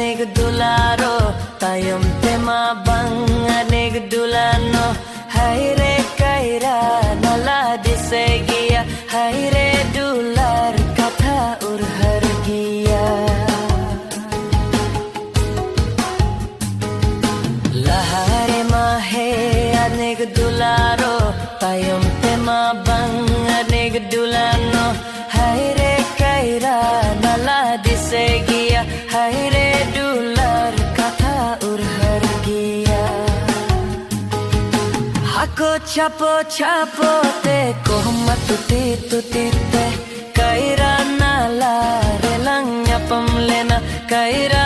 anig dularo tayom tema bang anig dulano haire kaira nala disegia haire dular katha urhar giya lahare mahe anig dularo tayom tema bang anig dulano haire kaira nala disegia haire dular katha urhar giya hako chapo chapo te kohma tuti tuti te kaira nala relang nyapam lena kaira